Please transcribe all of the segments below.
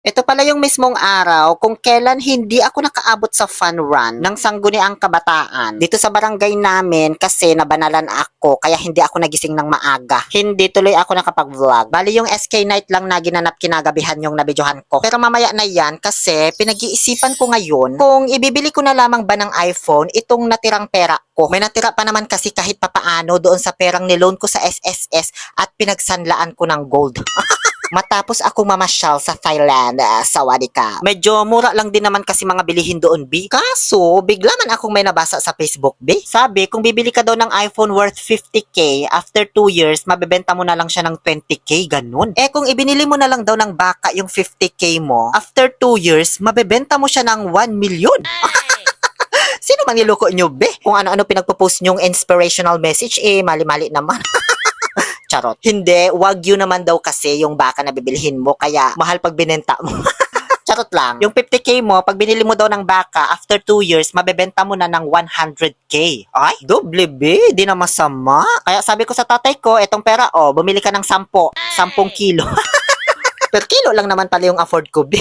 Ito pala yung mismong araw kung kailan hindi ako nakaabot sa fun run ng sangguniang kabataan. Dito sa barangay namin kasi nabanalan ako kaya hindi ako nagising ng maaga. Hindi tuloy ako nakapag-vlog. Bali yung SK night lang na ginanap kinagabihan yung nabidyohan ko. Pero mamaya na yan kasi pinag-iisipan ko ngayon kung ibibili ko na lamang ba ng iPhone itong natirang pera ko. May natira pa naman kasi kahit papaano doon sa perang niloan ko sa SSS at pinagsanlaan ko ng gold. Matapos ako mamasyal sa Thailand, sawadee ka. Medyo mura lang din naman kasi mga bilihin doon, B. Kaso, bigla man akong may nabasa sa Facebook, B. Sabi, kung bibili ka daw ng iPhone worth 50k, after 2 years, mabebenta mo na lang siya ng 20k, ganun. Eh kung ibinili mo na lang daw ng baka yung 50k mo, after 2 years, mabebenta mo siya ng 1 million. Sino mang niloko nyo, be? Kung ano-ano pinagpo-post nyong inspirational message, mali-mali naman. Charot. Hindi, wagyu naman daw kasi yung baka na bibilhin mo, kaya mahal pag binenta mo. Charot lang. Yung 50k mo, pag binili mo daw ng baka, after 2 years, mabebenta mo na ng 100k. Ay, doble be, di na masama. Kaya sabi ko sa tatay ko, etong pera, bumili ka ng 10 kilo. Per kilo lang naman pala yung afford ko, be.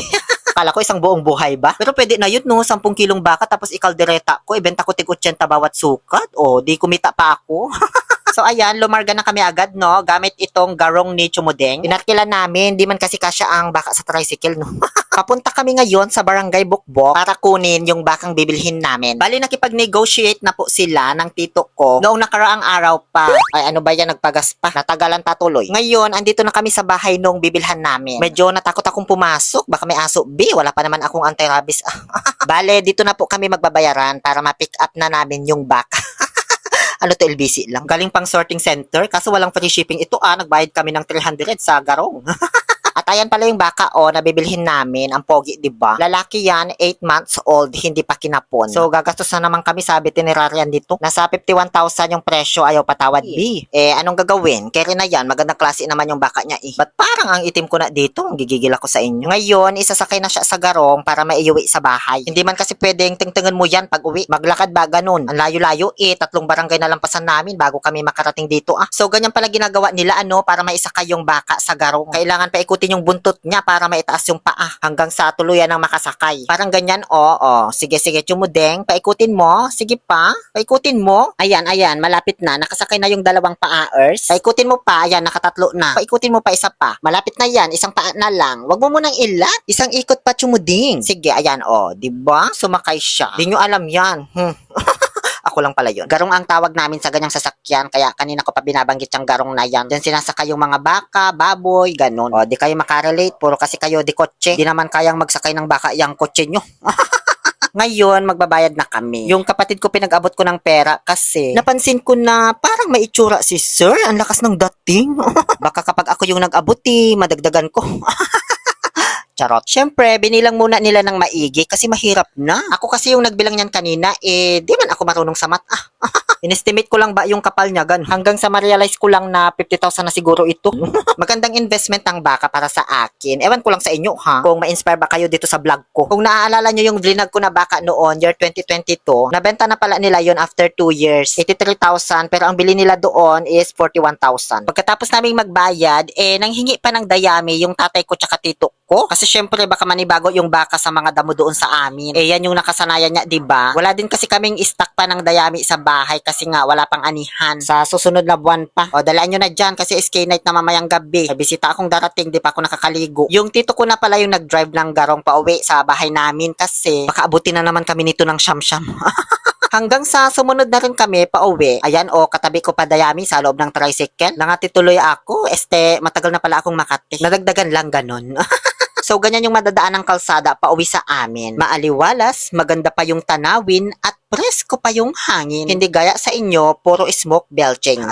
Kala ko isang buong buhay ba? Pero pwede na yun, no? 10 kilong baka, tapos ikaldereta ko, ibenta ko tig 80 bawat sukat. Di kumita pa ako. So ayan, lumarga na kami agad, no? Gamit itong garong ni Chumudeng. Tinarkilan namin, di man kasi kasya ang baka sa tricycle, no? Papunta kami ngayon sa Barangay Bukbok para kunin yung bakang bibilhin namin. Bali, nakipag-negotiate na po sila ng tito ko noong nakaraang araw pa. Ay, ano ba yan, nagpagas pa. Natagalan pa tuloy. Ngayon, andito na kami sa bahay nung bibilhan namin. Medyo natakot akong pumasok. Baka may aso. B, wala pa naman akong anti-rabies. Bale, dito na po kami magbabayaran para ma-pick up na namin yung baka. Ano to, LBC lang. Galing pang sorting center, kaso walang free shipping. Ito nagbayad kami ng 300 sa garong. At ayan pala yung baka na bibilhin namin. Ang pogi, diba? Lalaki yan, 8 months old, hindi pa kinapon. So, gagastos na naman kami sa itineraryan dito. Nasa 51,000 yung presyo, ayaw patawad, B. Anong gagawin? Kaya na yan, magandang klase naman yung baka niya, Ba't parang ang itim ko na dito? Ang gigigil ako sa inyo. Ngayon, isasakay na siya sa garong para maiuwi sa bahay. Hindi man kasi pwedeng tingtingan mo yan pag uwi. Maglakad ba, ganun? Ang layo-layo, 3 barangay na lampasan namin bago kami makarating dito, So, ganyan pala ginagawa nila, para maisakay yung baka sa garong. Kailangan pa ikutin yung buntot niya para maitaas yung paa hanggang sa tuluyan ng makasakay. Parang ganyan, Sige, Chumudeng, paikutin mo. Sige pa, paikutin mo. Ayan, malapit na. Nakasakay na yung dalawang paers. Paikutin mo pa, ayan, nakatatlo na. Paikutin mo pa isa pa. Malapit na yan, isang paa na lang. Wag mo munang ilat. Isang ikot pa, Chumudeng. Sige, ayan, diba? Sumakay siya. Di nyo alam yan. Ako lang pala yun. Garong ang tawag namin sa ganyang sasakyan, kaya kanina ko pa binabanggit yung garong na yan. Diyan sinasakay yung mga baka, baboy, ganun. Di kayo makarelate, puro kasi kayo di kotse. Di naman kayang magsakay ng baka yung kotse nyo. Ngayon, magbabayad na kami. Yung kapatid ko pinag-abot ko ng pera kasi napansin ko na parang may itsura si Sir. Ang lakas ng dating. Baka kapag ako yung nag-abot, madagdagan ko. Charot. Siyempre, binilang muna nila ng maigi kasi mahirap na. Ako kasi yung nagbilang niyan kanina, di man ako marunong sa math. Inestimate ko lang ba yung kapal niya, gan. Hanggang sa ma-realize ko lang na 50,000 na siguro ito. Magandang investment ang baka para sa akin. Ewan ko lang sa inyo, kung ma-inspire ba kayo dito sa vlog ko. Kung naaalala nyo yung vlog ko na baka noon, year 2022, nabenta na pala nila yon after 2 years. 83,000, pero ang bili nila doon is 41,000. Pagkatapos naming magbayad, nanghingi pa ng dayami yung tatay ko tsaka tito ko. Kasi syempre baka manibago yung baka sa mga damo doon sa amin. Yan yung nakasanayan niya, 'di ba? Wala din kasi kaming stock pa ng dayami sa bahay kasi nga wala pang anihan. Sa susunod na buwan pa. Dalaan nyo na diyan kasi SK night na mamayang gabi. May bisita akong darating, di pa ako nakakaligo. Yung tito ko na pala yung nag-drive ng garong pauwi sa bahay namin kasi baka abutin na naman kami nito ng siyam-siyam. Hanggang sa sumunod na rin kami pauwi. Ayan, katabi ko pa dayami sa loob ng tricycle. Nangatituloy ako. Matagal na pala akong Makati. Nadagdagan lang ganun. So, ganyan yung madadaan ng kalsada pauwi sa amin. Maaliwalas, maganda pa yung tanawin, at presko pa yung hangin. Hindi gaya sa inyo, puro smoke belching.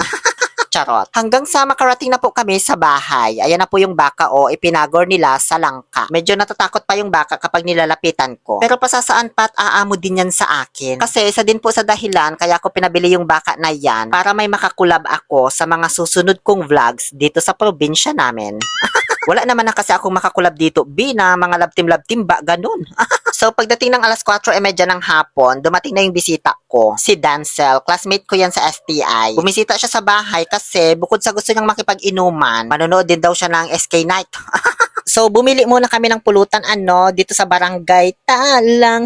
Charot. Hanggang sa makarating na po kami sa bahay. Ayan na po yung baka ipinagor nila sa langka. Medyo natatakot pa yung baka kapag nilalapitan ko. Pero pasasaan pa at aamo din yan sa akin. Kasi isa din po sa dahilan kaya ko pinabili yung baka na yan para may makakulab ako sa mga susunod kong vlogs dito sa probinsya namin. Wala naman na kasi akong makakulab dito, na mga labtim-labtim ba, ganun. So, pagdating ng alas 4:30 ng hapon, dumating na yung bisita ko, si Dancel. Classmate ko yan sa STI. Bumisita siya sa bahay kasi bukod sa gusto niyang makipag-inuman, manonood din daw siya ng SK Night. So, bumili muna kami ng pulutan, dito sa barangay Talang,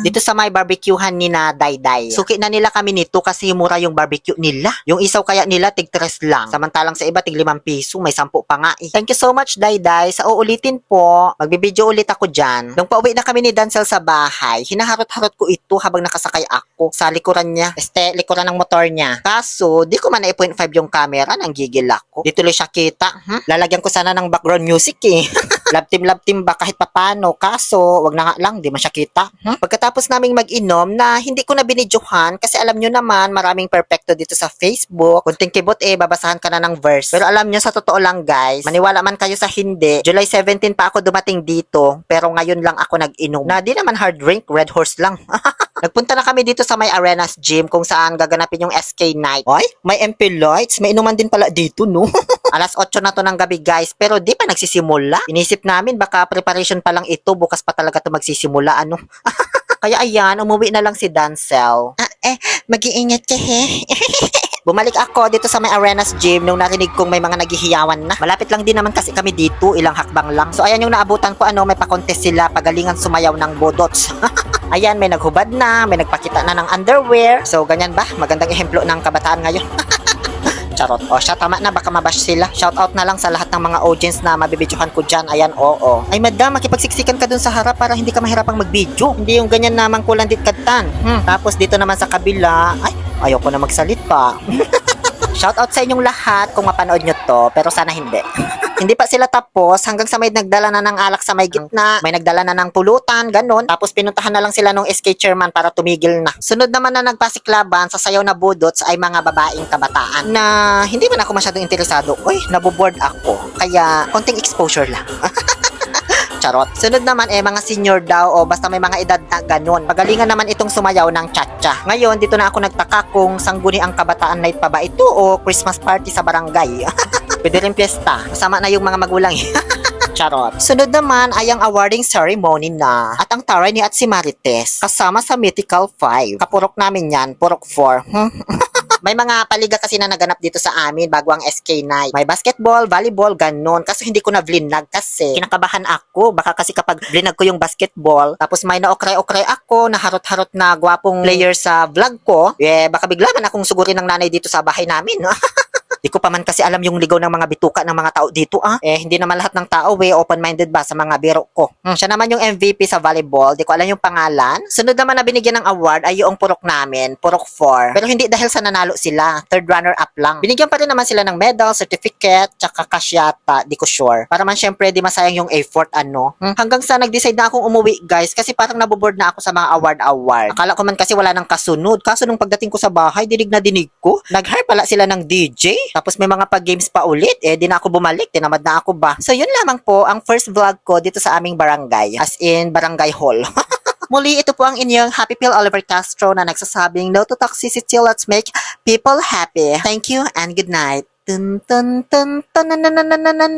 dito sa may barbecuehan ni na Dayday. Suki na nila kami nito kasi mura yung barbecue nila. Yung isaw kaya nila, tig 3 lang. Samantalang sa iba, tig 5 piso. May 10 pa nga eh. Thank you so much, Dayday. Sa uulitin po, magbibideo ulit ako dyan. Nung pauwi na kami ni Dancel sa bahay, hinaharot-harot ko ito habang nakasakay ako sa likuran niya. Likuran ng motor niya. Kaso, di ko man na 0.5 yung camera, nang gigil ako. Di tuloy siya kita. Lalagyan ko sana ng background music eh. Love team ba kahit papano. Kaso, wag na nga lang, di man siya kita. Pagkatapos naming mag-inom na hindi ko na binidyohan kasi alam nyo naman, maraming perfecto dito sa Facebook. Kunting kibot babasahan ka na ng verse. Pero alam nyo, sa totoo lang guys, maniwala man kayo sa hindi, July 17 pa ako dumating dito, pero ngayon lang ako nag-inom. Na di naman hard drink, Red Horse lang. Nagpunta na kami dito sa may Arenas Gym kung saan gaganapin yung SK Night. Oy, may MP Lights, may inuman din pala dito, no? Alas 8 na to ng gabi guys, pero di pa nagsisimula. Inisip namin baka preparation pa lang ito, bukas pa talaga to magsisimula, ano? Kaya ayan, umuwi na lang si Dancel. Mag-iingat ka he. Bumalik ako dito sa may Arenas Gym nung narinig kong may mga naghihiyawan na. Malapit lang din naman kasi kami dito, ilang hakbang lang. So ayan yung naabutan ko, may pa-contest sila, pagalingan sumayaw ng bodots. Ayan, may naghubad na, may nagpakita na ng underwear. So ganyan ba? Magandang ehemplo ng kabataan ngayon. Charot. O siya, tama na, baka mabash sila. Shout out na lang sa lahat ng mga audience na mabibidyohan ko dyan. Ayan, oo. Ay madam, makipagsiksikan ka dun sa harap para hindi ka mahirapang mag-video. Hindi yung ganyan naman kulandit katan. Tapos dito naman sa kabila, ay, ayoko na magsalit pa. Shout out sa inyong lahat kung mapanood nyo to, pero sana hindi. Hindi pa sila tapos hanggang sa may nagdala na ng alak sa may gitna, may nagdala na ng pulutan, ganun. Tapos pinuntahan na lang sila nung SK chairman para tumigil na. Sunod naman na nagpasiklaban sa sayaw na budots ay mga babaeng kabataan na hindi man ako masyadong interesado. Uy, naboboard ako. Kaya konting exposure lang. Charot. Sunod naman mga senior daw o basta may mga edad na ganun. Pagalingan naman itong sumayaw ng cha-cha. Ngayon, dito na ako nagtaka kung sangguni ang kabataan night pa ba ito o Christmas party sa barangay. Pwede rin piyesta. Kasama na yung mga magulang. Charot. Sunod naman ay ang awarding ceremony na at ang taray ni at si Marites kasama sa Mythical 5. Kapurok namin yan, purok 4. May mga paliga kasi na naganap dito sa amin bago ang SK Night. May basketball, volleyball, ganun. Kaso hindi ko na vlinag kasi kinakabahan ako. Baka kasi kapag vlinag ko yung basketball, tapos may naokray-okray ako, na harot-harot na gwapong player sa vlog ko, baka bigla man akong sugurin ng nanay dito sa bahay namin. Di ko pa man kasi alam yung ligaw ng mga bituka ng mga tao dito hindi naman lahat ng tao open-minded ba sa mga biro ko. Siya naman yung MVP sa volleyball, di ko alam yung pangalan. Sunod naman na binigyan ng award ay yung purok namin, purok 4. Pero hindi dahil sa nanalo sila, third runner up lang. Binigyan pa rin naman sila ng medal, certificate, tsaka cash yata, di ko sure. Para man syempre di masayang yung effort Hanggang sa nag-decide na akong umuwi guys kasi parang naboboard na ako sa mga award. Akala ko man kasi wala nang kasunod. Kaso nung pagdating ko sa bahay, dinig na dinig ko. Nag-hire pala sila ng DJ. Tapos may mga pag-games pa ulit. Di na ako bumalik. Tinamad na ako ba? So yun lamang po ang first vlog ko dito sa aming barangay. As in, barangay hall. Muli, ito po ang inyong Happy Pill Oliver Castro na nagsasabing no to toxicity, let's make people happy. Thank you and good night. Dun, dun, dun, dun, dun, dun, dun, dun, dun.